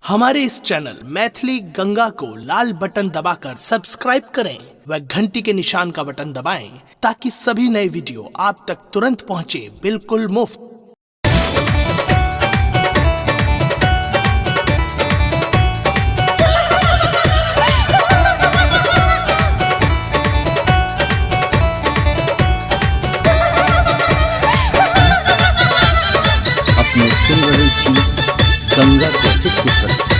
हमारे इस चैनल मैथिली गंगा को लाल बटन दबाकर सब्सक्राइब करें व घंटी के निशान का बटन दबाएं ताकि सभी नए वीडियो आप तक तुरंत पहुंचे बिल्कुल मुफ्त। अपने सुन रही थी गंगा कैसे की प्रस्तुति।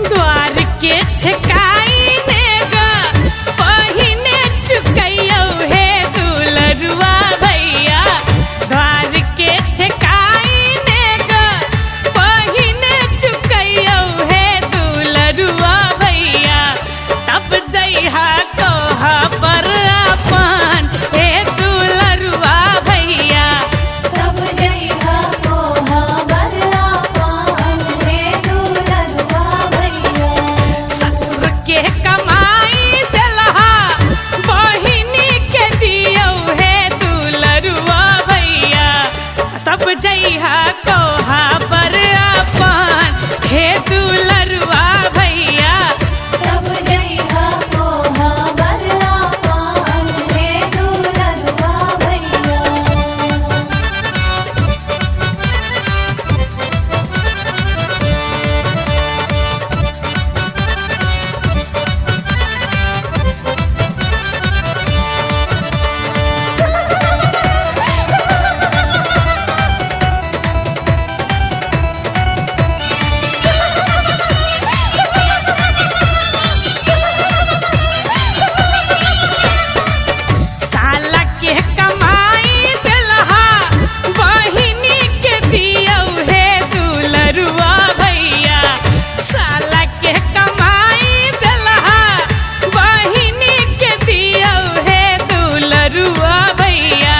द्वार के छकाई नेगा पहिने चुकैयो हे दुलरुआ भैया। द्वार के छकाई नेगा पहिने चुकैयो हे दुलरुआ भैया। तब जइहा कोहा पर अपन हे दुलरुआ भैया। तब जइहा कोहा पर अपन हे दुलरुआ भैया। ससुर के कमाई देलहा बहिनी के दियो हे दुलरुआ भैया। तब जइहा कोहा पर अपन हे दुलरुआ भैया। तब जइहा कोहा पर अपन हे दुलरुआ भैया। साला के कमाई देलहा बहिनी के दियो हे दुलरुआ भैया। साला के कमाई देलहा बहिनी के दियो हे दुलरुआ भैया।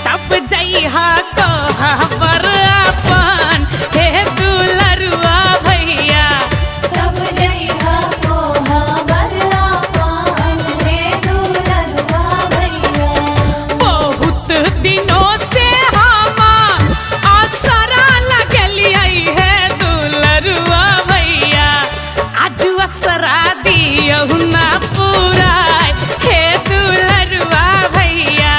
तब जइहा कोहा पर अपन हे दुलरुआ भैया। तब जइहा कोहा पर अपन हे दुलरुआ भैया। बहुत दिनों से हम असरा लगलियै हे दुलरुआ भैया। आज असरा दियहु ना पुराय हे दुलरुआ भैया।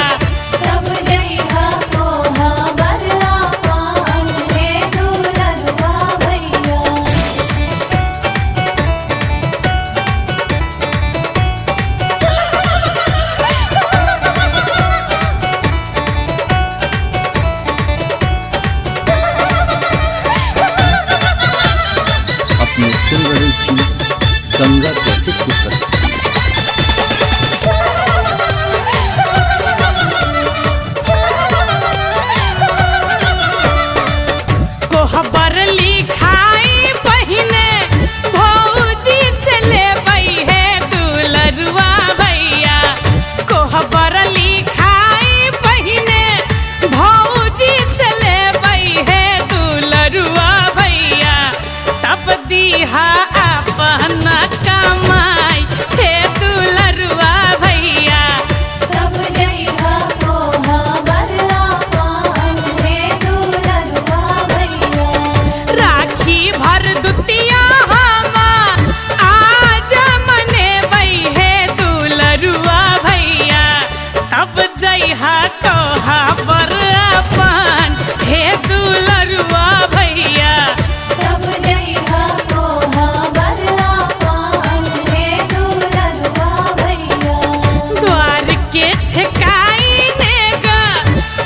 तब जइहा कोहा पर अपन हे दुलरुआ भैया। अपने सुन रही थी गंगा कैसे की प्रस्तुति। कोहबर लिखाई पहिने भौजी से लेबै हे दुलरुआ भैया। कोहबर लिखाई पहिने भौजी से लेबै हे दुलरुआ भैया। तब दीहा अपन कमाई हे दुलरुआ भैया। तब जइहा कोहा पर अपन हे दुलरुआ भैया। राखी भर दुतिया हम आज मनेबै हे दुलरुआ भैया। तब जइहा कोहा पर अपन हे दुलरुआ भैया। तब जइहा कोहा पर अपन हे दुलरुआ भैया। द्वार के छकाई नेगा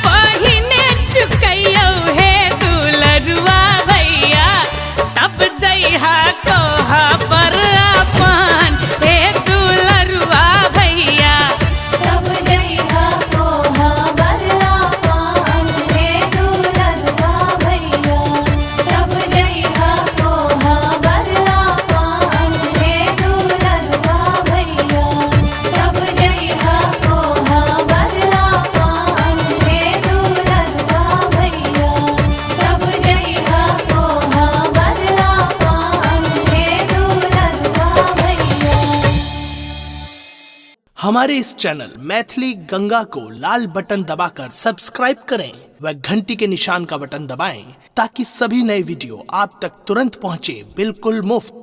पहिने चुकैयो हे दुलरुआ भैया। तब जइहा कोहा पर अपन हे दुलरुआ भैया। तब जइहा कोहा पर अपन हे दुलरुआ भैया। तब जइहा कोहा पर अपन हे दुलरुआ भैया। तब जइहा कोहा पर हमारे इस चैनल मैथिली गंगा को लाल बटन दबाकर सब्सक्राइब करें व घंटी के निशान का बटन दबाएं ताकि सभी नए वीडियो आप तक तुरंत पहुंचे बिल्कुल मुफ्त।